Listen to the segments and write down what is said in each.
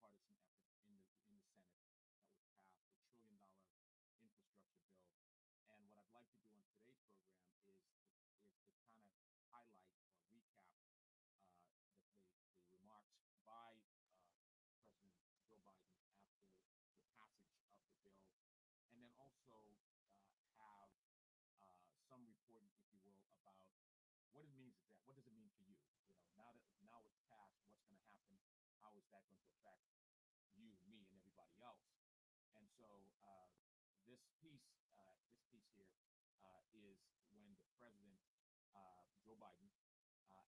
bipartisan effort in the Senate that was passed, $1 trillion infrastructure bill. And what I'd like to do on today's program is to kind of highlight or recap the remarks by President Joe Biden after the passage of the bill, and then also have some reporting, if you will, about what it means exactly. What does it mean to you? Now it's passed. What's going to happen? How is that going to affect you, me, and everybody else? And so this piece here is when the president, Joe Biden,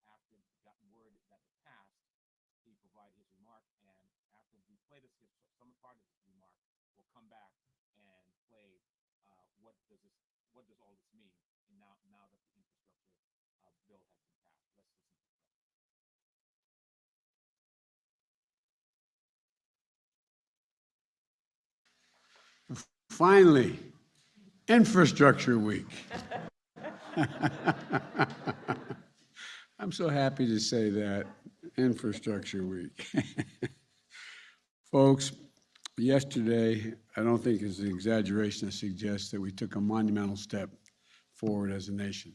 after gotten word that it passed, he provided his remark, and after we play some part of his remark, we'll come back and play what does all this mean now that the infrastructure bill has been passed. Let's listen to the president. Finally, Infrastructure Week. I'm so happy to say that, Infrastructure Week. Folks, yesterday, I don't think it's an exaggeration to suggest that we took a monumental step forward as a nation.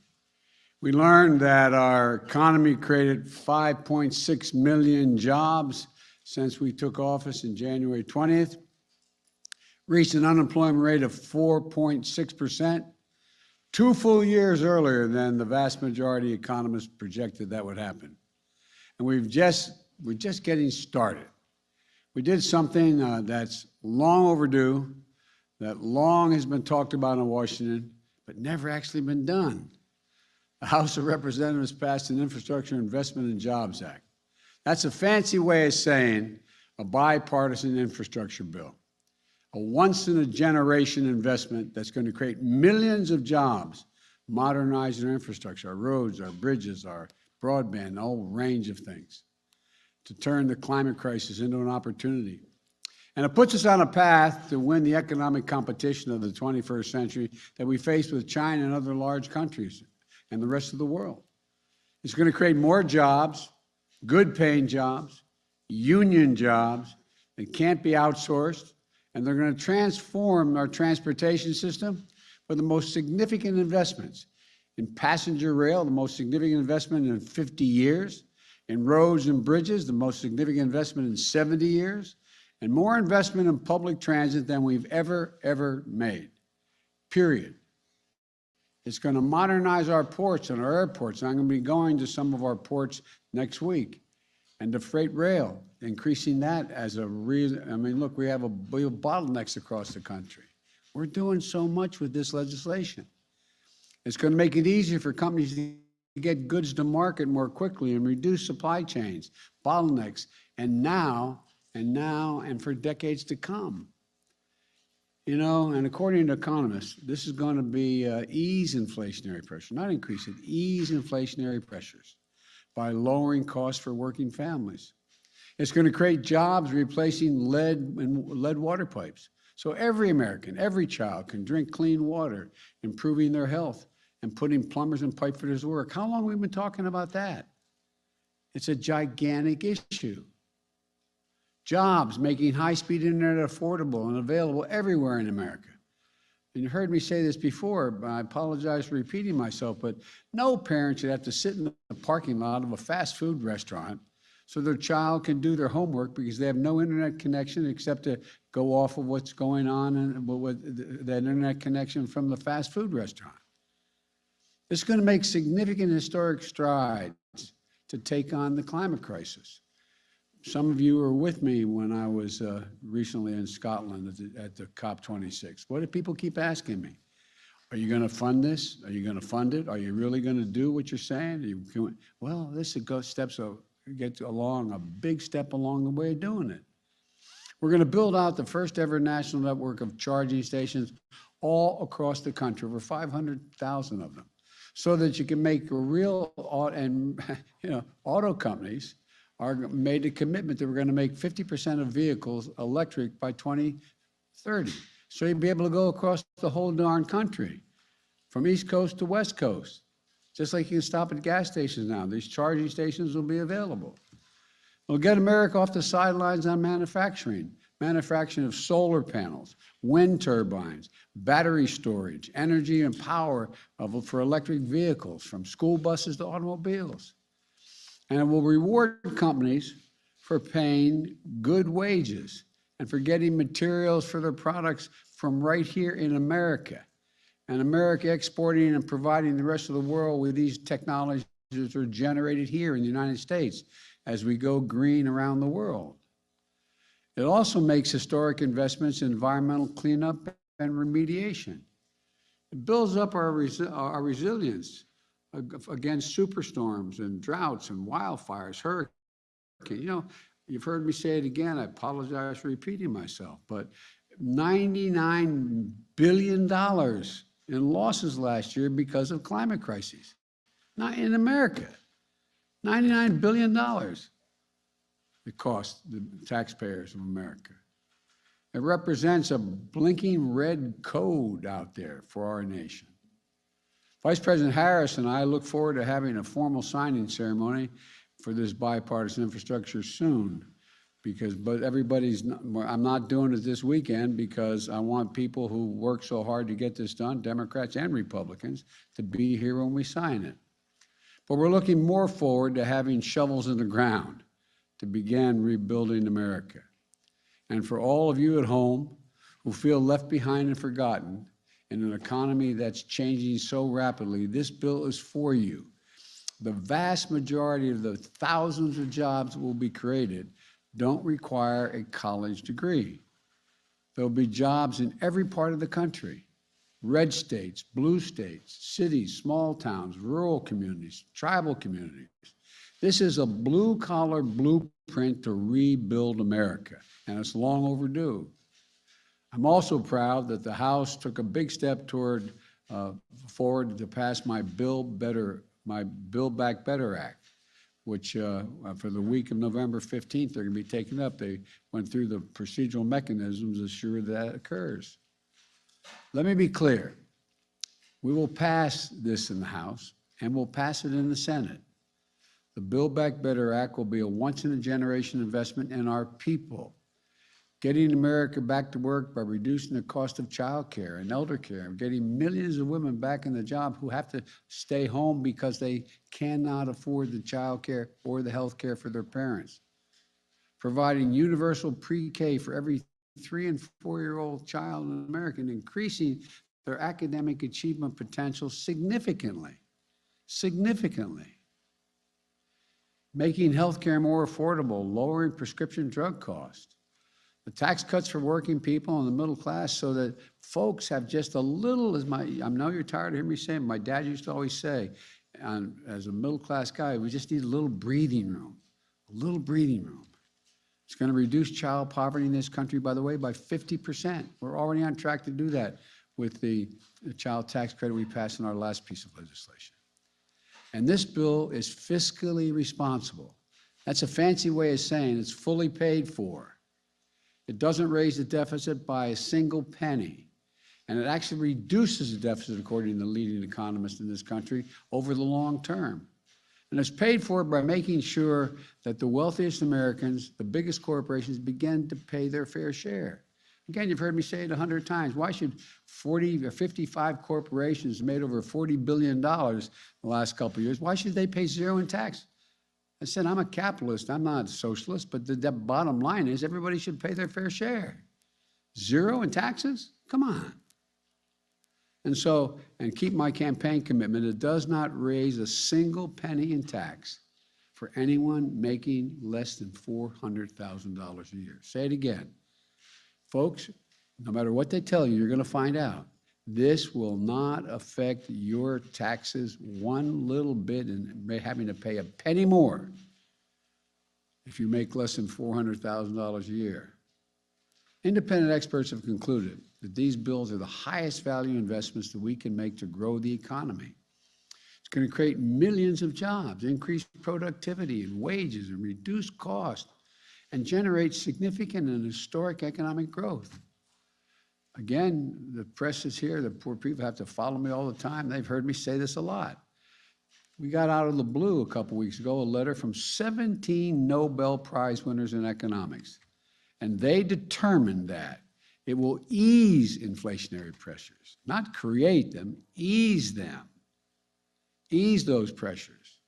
We learned that our economy created 5.6 million jobs since we took office in January 20th, reached an unemployment rate of 4.6%, 2 full years earlier than the vast majority of economists projected that would happen. And we're just getting started. We did something that's long overdue, that long has been talked about in Washington, but never actually been done. The House of Representatives passed an Infrastructure Investment and Jobs Act. That's a fancy way of saying a bipartisan infrastructure bill, a once-in-a-generation investment that's going to create millions of jobs, modernizing our infrastructure, our roads, our bridges, our broadband, a whole range of things, to turn the climate crisis into an opportunity. And it puts us on a path to win the economic competition of the 21st century that we face with China and other large countries and the rest of the world. It's going to create more jobs, good-paying jobs, union jobs that can't be outsourced, and they're going to transform our transportation system with the most significant investments in passenger rail, the most significant investment in 50 years, in roads and bridges, the most significant investment in 70 years, and more investment in public transit than we've ever made, period. It's going to modernize our ports and our airports. I'm going to be going to some of our ports next week, and the freight rail, increasing that as a reason. I mean, look, we have bottlenecks across the country. We're doing so much with this legislation. It's going to make it easier for companies to get goods to market more quickly and reduce supply chains, bottlenecks, and now and for decades to come. You know, and according to economists, this is going to be ease inflationary pressure, not increase it, ease inflationary pressures by lowering costs for working families. It's going to create jobs replacing lead water pipes. So every American, every child can drink clean water, improving their health and putting plumbers and pipe fitters to work. How long have we been talking about that? It's a gigantic issue. Jobs, making high-speed internet affordable and available everywhere in America. And you heard me say this before, but I apologize for repeating myself, but no parent should have to sit in the parking lot of a fast food restaurant so their child can do their homework because they have no internet connection except to go off of what's going on and with that internet connection from the fast food restaurant. It's going to make significant historic strides to take on the climate crisis. Some of you were with me when I was recently in Scotland at the COP26. What do people keep asking me? Are you going to fund this? Are you going to fund it? Are you really going to do what you're saying? Well, this gets along a big step along the way of doing it. We're going to build out the first ever national network of charging stations all across the country, over 500,000 of them, so that you can make a real, and auto companies are made a commitment that we're going to make 50% of vehicles electric by 2030. So you'll be able to go across the whole darn country, from East Coast to West Coast. Just like you can stop at gas stations now, these charging stations will be available. It'll get America off the sidelines on manufacturing of solar panels, wind turbines, battery storage, energy and power for electric vehicles, from school buses to automobiles. And it will reward companies for paying good wages and for getting materials for their products from right here in America. And America exporting and providing the rest of the world with these technologies that are generated here in the United States as we go green around the world. It also makes historic investments in environmental cleanup and remediation. It builds up our resilience against superstorms and droughts and wildfires, hurricanes. You know, you've heard me say it again. I apologize for repeating myself, but $99 billion in losses last year because of climate crises. Not in America. $99 billion it cost the taxpayers of America. It represents a blinking red code out there for our nation. Vice President Harris and I look forward to having a formal signing ceremony for this bipartisan infrastructure soon, but I'm not doing it this weekend because I want people who work so hard to get this done, Democrats and Republicans, to be here when we sign it. But we're looking more forward to having shovels in the ground to begin rebuilding America. And for all of you at home who feel left behind and forgotten in an economy that's changing so rapidly, this bill is for you. The vast majority of the thousands of jobs that will be created don't require a college degree. There'll be jobs in every part of the country: red states, blue states, cities, small towns, rural communities, tribal communities. This is a blue-collar blueprint to rebuild America, and it's long overdue. I'm also proud that the House took a big step forward to pass my Buildback Better Act, which for the week of November 15th, they're going to be taken up. They went through the procedural mechanisms to ensure that occurs. Let me be clear. We will pass this in the House, and we'll pass it in the Senate. The Buildback Better Act will be a once-in-a-generation investment in our people, getting America back to work by reducing the cost of child care and elder care, and getting millions of women back in the job who have to stay home because they cannot afford the child care or the health care for their parents, providing universal pre-K for every 3- and 4-year-old child in America, and increasing their academic achievement potential significantly, making healthcare more affordable, lowering prescription drug costs, the tax cuts for working people and the middle class so that folks have just a little, I know you're tired of hearing me say it, my dad used to always say, as a middle class guy, we just need a little breathing room, It's going to reduce child poverty in this country, by the way, by 50%. We're already on track to do that with the child tax credit we passed in our last piece of legislation. And this bill is fiscally responsible. That's a fancy way of saying it's fully paid for. It doesn't raise the deficit by a single penny. And it actually reduces the deficit, according to the leading economists in this country, over the long term. And it's paid for by making sure that the wealthiest Americans, the biggest corporations, begin to pay their fair share. Again, you've heard me say it 100 times. Why should 40 or 55 corporations made over $40 billion in the last couple of years, why should they pay zero in tax? I said, I'm a capitalist, I'm not a socialist, but the bottom line is everybody should pay their fair share. Zero in taxes? Come on. And keep my campaign commitment, it does not raise a single penny in tax for anyone making less than $400,000 a year. Say it again. Folks, no matter what they tell you, you're going to find out. This will not affect your taxes one little bit and having to pay a penny more if you make less than $400,000 a year. Independent experts have concluded that these bills are the highest value investments that we can make to grow the economy. It's going to create millions of jobs, increase productivity and wages, and reduce costs, and generate significant and historic economic growth. Again, the press is here. The poor people have to follow me all the time. They've heard me say this a lot. We got out of the blue a couple weeks ago a letter from 17 Nobel Prize winners in economics, and they determined that it will ease inflationary pressures, not create them, ease them, ease those pressures.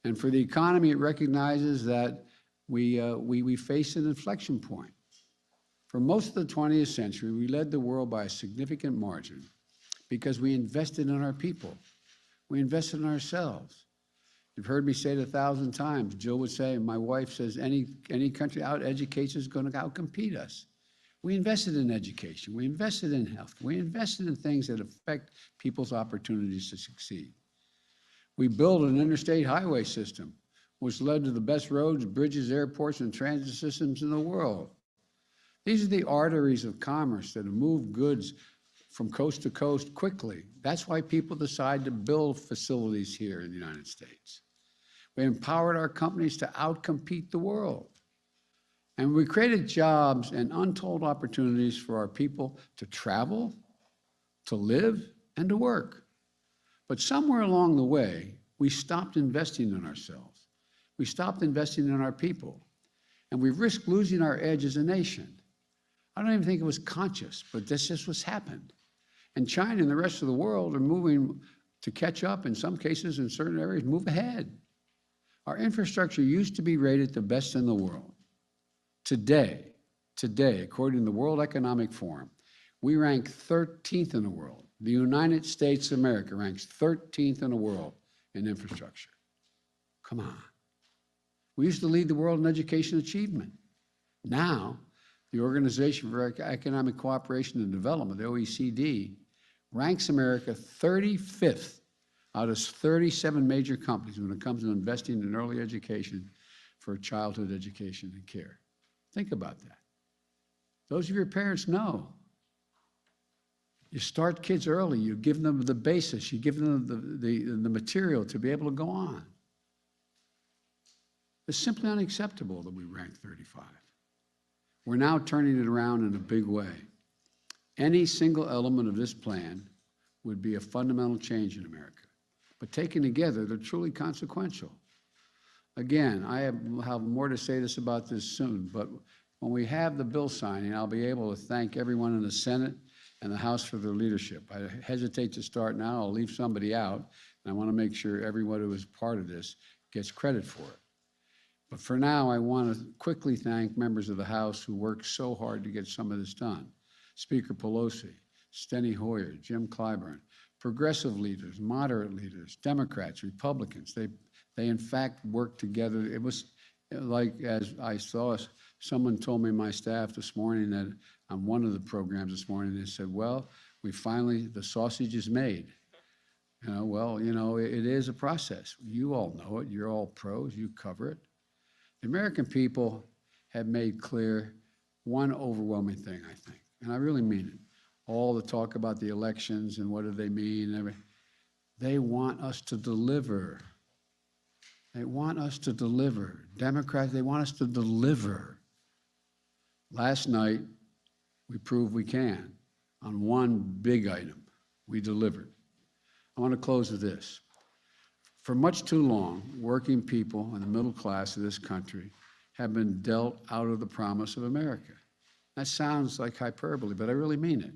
And for the economy, it recognizes that we face an inflection point. For most of the 20th century, we led the world by a significant margin because we invested in our people. We invested in ourselves. You've heard me say it 1,000 times. Jill would say, and my wife says, any country out educates is going to outcompete us. We invested in education. We invested in health. We invested in things that affect people's opportunities to succeed. We built an interstate highway system, which led to the best roads, bridges, airports, and transit systems in the world. These are the arteries of commerce that have moved goods from coast to coast quickly. That's why people decide to build facilities here in the United States. We empowered our companies to outcompete the world. And we created jobs and untold opportunities for our people to travel, to live, and to work. But somewhere along the way, we stopped investing in ourselves. We stopped investing in our people. And we risked losing our edge as a nation. I don't even think it was conscious, but this just what's happened. And China and the rest of the world are moving to catch up, in some cases, in certain areas, move ahead. Our infrastructure used to be rated the best in the world. Today, according to the World Economic Forum, we rank 13th in the world. The United States of America ranks 13th in the world in infrastructure. Come on. We used to lead the world in education achievement. Now, the Organization for Economic Cooperation and Development, the OECD, ranks America 35th out of 37 major companies when it comes to investing in early education for childhood education and care. Think about that. Those of your parents know. You start kids early. You give them the basis. You give them the material to be able to go on. It's simply unacceptable that we rank 35. We're now turning it around in a big way. Any single element of this plan would be a fundamental change in America. But taken together, they're truly consequential. Again, I have more to say about this soon, but when we have the bill signing, I'll be able to thank everyone in the Senate and the House for their leadership. I hesitate to start now. I'll leave somebody out, and I want to make sure everyone who is part of this gets credit for it. But for now, I want to quickly thank members of the House who worked so hard to get some of this done. Speaker Pelosi, Steny Hoyer, Jim Clyburn, progressive leaders, moderate leaders, Democrats, Republicans. They in fact worked together. It was like, as I saw, someone told me, my staff this morning, that on one of the programs this morning, they said, well, the sausage is made. It is a process. You all know it. You're all pros. You cover it. The American people have made clear one overwhelming thing, I think, and I really mean it. All the talk about the elections and what do they mean and everything. They want us to deliver. They want us to deliver. Democrats, they want us to deliver. Last night, we proved we can on one big item. We delivered. I want to close with this. For much too long, working people in the middle class of this country have been dealt out of the promise of America. That sounds like hyperbole, but I really mean it.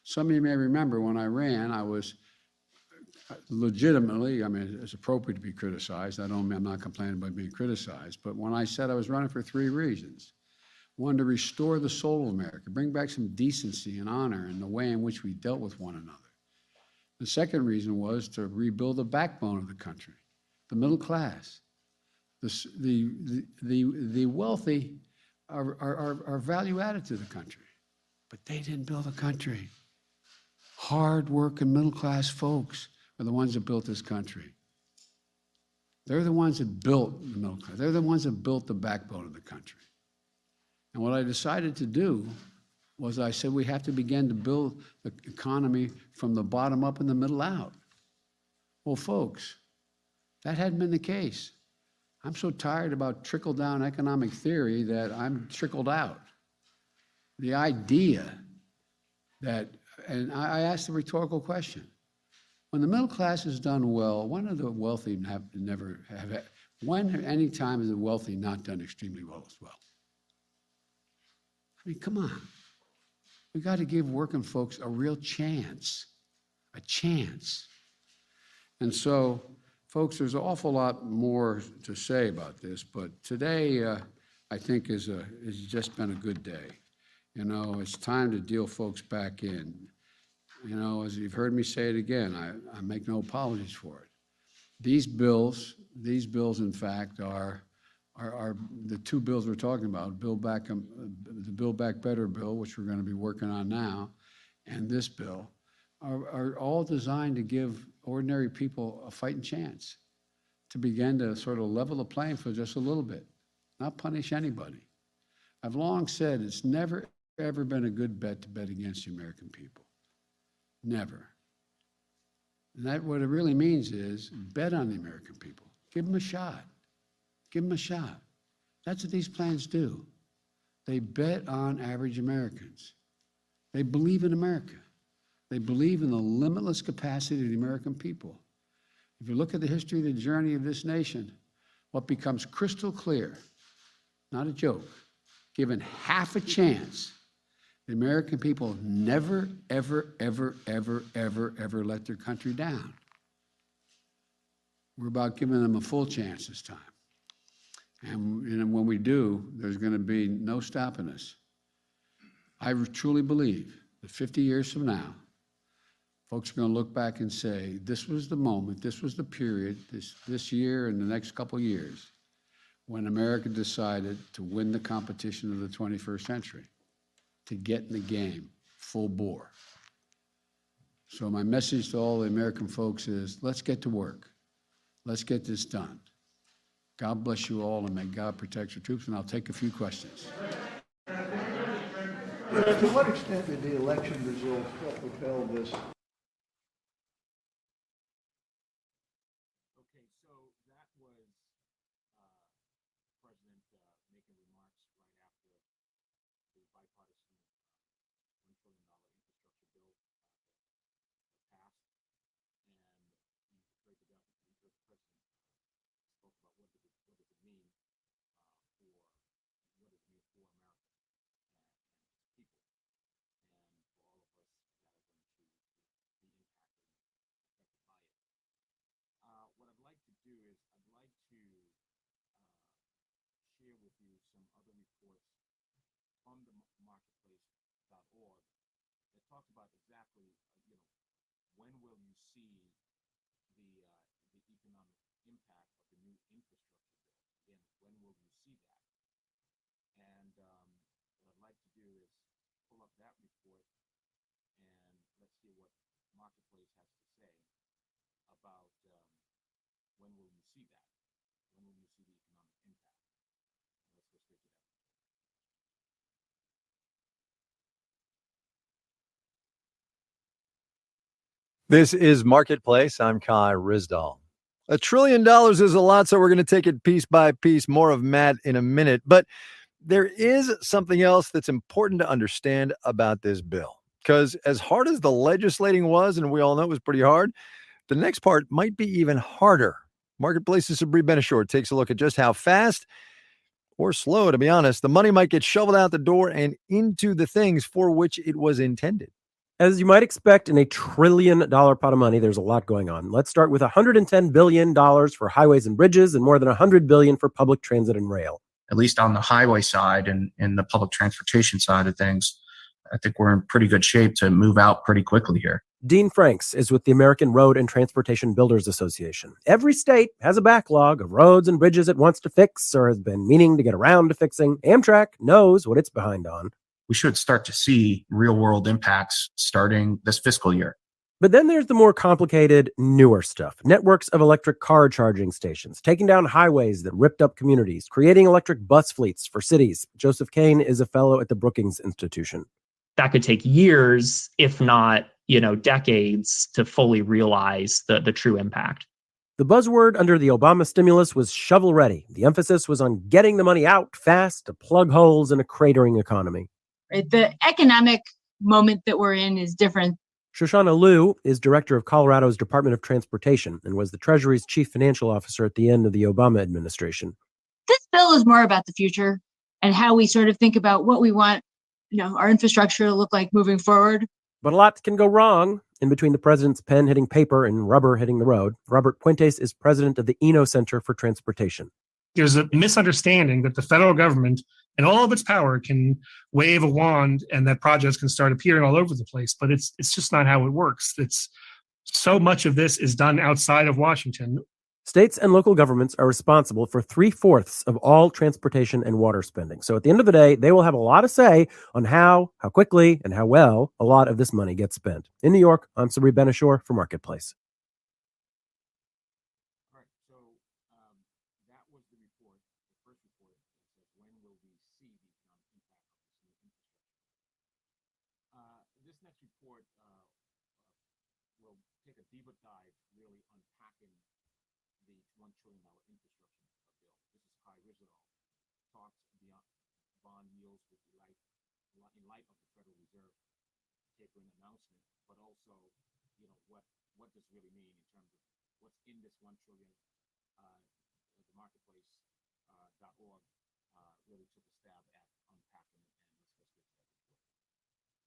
Some of you may remember when I ran, I was legitimately, it's appropriate to be criticized. I'm not complaining about being criticized, but when I said I was running for 3 reasons. One, to restore the soul of America, bring back some decency and honor in the way in which we dealt with one another. The second reason was to rebuild the backbone of the country, the middle class. The wealthy are value added to the country, but they didn't build a country. Hard-working middle-class folks are the ones that built this country. They're the ones that built the middle class. They're the ones that built the backbone of the country. And what I decided to do was I said we have to begin to build the economy from the bottom up and the middle out. Well, folks, that hadn't been the case. I'm so tired about trickle-down economic theory that I'm trickled out. The idea that, and I asked a rhetorical question, When the middle class has done well, when are the wealthy when any time has the wealthy not done extremely well as well? I mean, come on. We got to give working folks a real chance, a chance. And so, folks, there's an awful lot more to say about this, but today, I think has just been a good day. You know, it's time to deal folks back in. You know, as you've heard me say it again, I make no apologies for it. These bills, in fact, are the two bills we're talking about, the Buildback Better bill, which we're going to be working on now, and this bill, are all designed to give ordinary people a fighting chance to begin to sort of level the playing field just a little bit, not punish anybody. I've long said it's never, ever been a good bet to bet against the American people. Never. And that what it really means is bet on the American people. Give them a shot. Give them a shot. That's what these plans do. They bet on average Americans. They believe in America. They believe in the limitless capacity of the American people. If you look at the history of the journey of this nation, what becomes crystal clear, not a joke, given half a chance, the American people never, ever, ever, ever, ever, ever let their country down. We're about giving them a full chance this time. And when we do, there's going to be no stopping us. I truly believe that 50 years from now, folks are going to look back and say, this was the moment, this was the period, this year and the next couple of years, when America decided to win the competition of the 21st century, to get in the game full bore. So my message to all the American folks is, let's get to work. Let's get this done. God bless you all, and may God protect your troops, and I'll take a few questions. To what extent did the election results help propel this? Okay, so that was President making remarks right after the bipartisan $1 trillion infrastructure bill passed, and you heard the president spoke about what does it mean for America and its people, and for all of us that are going to be affected by it. What I'd like to do is I'd like to share with you some other reports from the marketplace.org that talk about exactly, when will you see the economic impact of the new infrastructure bill? Again, when will you see that? And what I'd like to do is pull up that report, and let's hear what Marketplace has to say about when will you see that? When will you see the economic impact? Let's go straight to that. This is Marketplace. I'm Kai Rizdal. $1 trillion is a lot, so we're going to take it piece by piece. More of Matt in a minute. But there is something else that's important to understand about this bill. Because as hard as the legislating was, and we all know it was pretty hard, the next part might be even harder. Marketplace's Sabri Benishore takes a look at just how fast or slow, to be honest, the money might get shoveled out the door and into the things for which it was intended. As you might expect in a $1 trillion pot of money, there's a lot going on. Let's start with $110 billion for highways and bridges and more than $100 billion for public transit and rail. At least on the highway side and the public transportation side of things, I think we're in pretty good shape to move out pretty quickly here. Dean Franks is with the American Road and Transportation Builders Association. Every state has a backlog of roads and bridges it wants to fix or has been meaning to get around to fixing. Amtrak knows what it's behind on. We should start to see real world impacts starting this fiscal year. But then there's the more complicated, newer stuff. Networks of electric car charging stations, taking down highways that ripped up communities, creating electric bus fleets for cities. Joseph Kane is a fellow at the Brookings Institution. That could take years, if not, decades, to fully realize the true impact. The buzzword under the Obama stimulus was shovel ready. The emphasis was on getting the money out fast to plug holes in a cratering economy. Right? The economic moment that we're in is different Shoshana Liu is director of Colorado's Department of Transportation and was the Treasury's chief financial officer at the end of the Obama administration. This bill is more about the future and how we sort of think about what we want, our infrastructure to look like moving forward. But a lot can go wrong in between the president's pen hitting paper and rubber hitting the road. Robert Puentes is president of the Eno Center for Transportation. There's a misunderstanding that the federal government and all of its power can wave a wand and that projects can start appearing all over the place. But it's just not how it works. It's so much of this is done outside of Washington. States and local governments are responsible for 3/4 of all transportation and water spending. So at the end of the day, they will have a lot to say on how quickly, and how well a lot of this money gets spent. In New York, I'm Sabri Benishore for Marketplace. All right, so that was the report, the first report that says when will we see the economic impact of this new infrastructure. This next report will take a deeper dive, really unpacking the $1 trillion infrastructure bill. This is Kai Rizal talks beyond bond yields with in light of the Federal Reserve tapering announcement, but also, what does really mean in terms of what's in this $1 trillion. The marketplace.org really took a stab at unpacking it, and let's get to that report.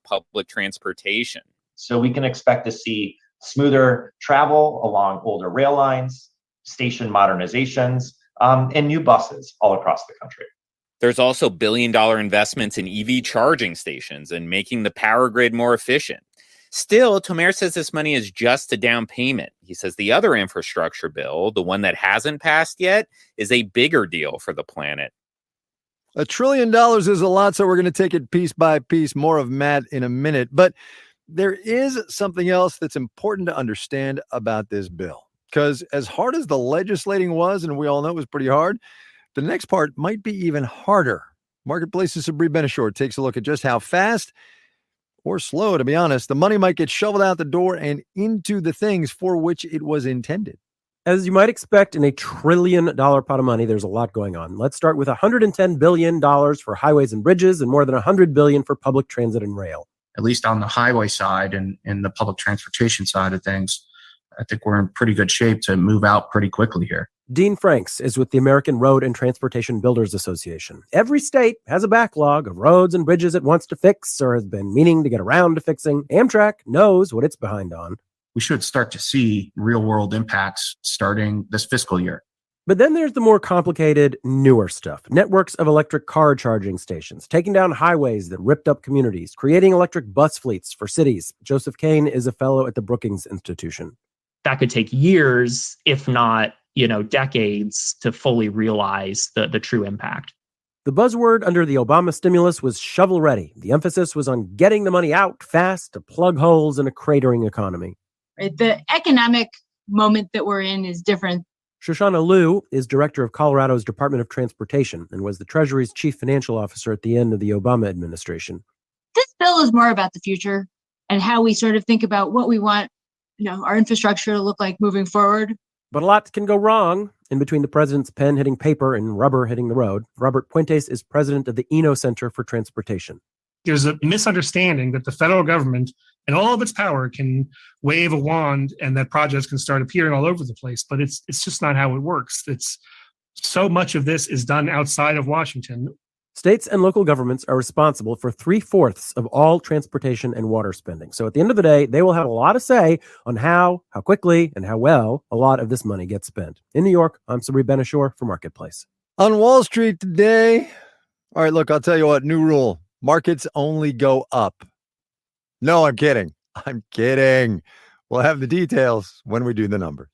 Public transportation. So we can expect to see smoother travel along older rail lines, station modernizations, and new buses all across the country. There's also billion-dollar investments in EV charging stations and making the power grid more efficient. Still, Tomer says this money is just a down payment. He says the other infrastructure bill, the one that hasn't passed yet, is a bigger deal for the planet. $1 trillion is a lot, so we're going to take it piece by piece. More of Matt in a minute. But there is something else that's important to understand about this bill. Because as hard as the legislating was, and we all know it was pretty hard, the next part might be even harder. Marketplace's Sabri Benishore takes a look at just how fast, or slow, to be honest, the money might get shoveled out the door and into the things for which it was intended. As you might expect in a $1 trillion pot of money, there's a lot going on. Let's start with $110 billion for highways and bridges and more than $100 billion for public transit and rail. At least on the highway side and the public transportation side of things, I think we're in pretty good shape to move out pretty quickly here. Dean Franks is with the American Road and Transportation Builders Association. Every state has a backlog of roads and bridges it wants to fix or has been meaning to get around to fixing. Amtrak knows what it's behind on. We should start to see real world impacts starting this fiscal year. But then there's the more complicated, newer stuff. Networks of electric car charging stations, taking down highways that ripped up communities, creating electric bus fleets for cities. Joseph Kane is a fellow at the Brookings Institution. That could take years, if not, decades to fully realize the true impact. The buzzword under the Obama stimulus was shovel ready. The emphasis was on getting the money out fast to plug holes in a cratering economy. Right? The economic moment that we're in is different. Shoshana Liu is director of Colorado's Department of Transportation and was the Treasury's chief financial officer at the end of the Obama administration. This bill is more about the future and how we sort of think about what we want, our infrastructure to look like moving forward. But a lot can go wrong in between the president's pen hitting paper and rubber hitting the road. Robert Puentes is president of the Eno Center for Transportation. There's a misunderstanding that the federal government and all of its power can wave a wand and that projects can start appearing all over the place. But it's just not how it works. It's so much of this is done outside of Washington. States and local governments are responsible for 3/4 of all transportation and water spending. So at the end of the day, they will have a lot to say on how quickly, and how well a lot of this money gets spent. In New York, I'm Sabri Ben-Achour for Marketplace. On Wall Street today, all right, look, I'll tell you what, new rule. Markets only go up. No, I'm kidding. I'm kidding. We'll have the details when we do the numbers.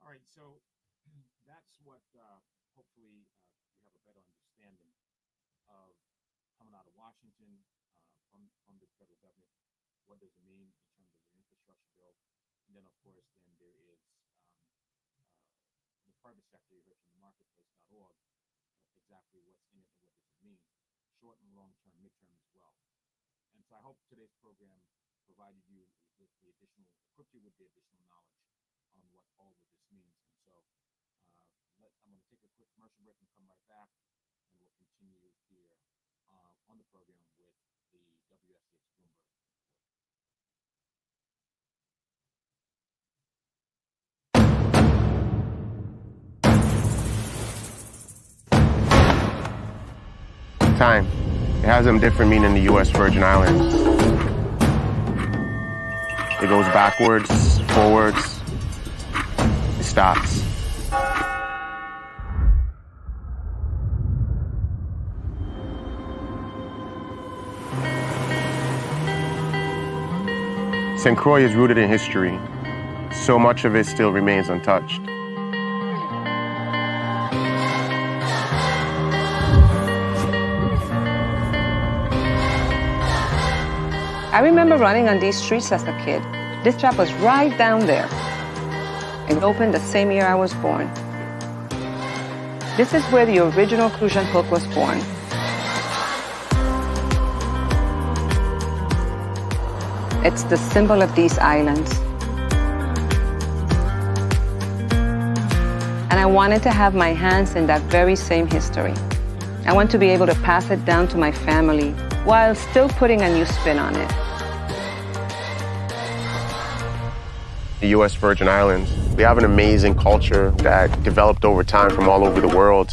All right, so that's what hopefully you have a better understanding of coming out of Washington from the federal government. What does it mean in terms of the infrastructure bill? And then, of course, then there is the private sector. You heard from the marketplace.org exactly what's in it and what does it mean, short and long term, midterm as well. And so I hope today's program provided you with equipped you with the additional knowledge on what all of this means. And so I'm going to take a quick commercial break and come right back, and we'll continue here on the program with the WSX Bloomberg. Time. It has a different meaning in the U.S. Virgin Islands. It goes backwards, forwards, it stops. St. Croix is rooted in history. So much of it still remains untouched. I remember running on these streets as a kid. This shop was right down there. It opened the same year I was born. This is where the original Crucian hook was born. It's the symbol of these islands. And I wanted to have my hands in that very same history. I want to be able to pass it down to my family while still putting a new spin on it. The U.S. Virgin Islands, we have an amazing culture that developed over time from all over the world.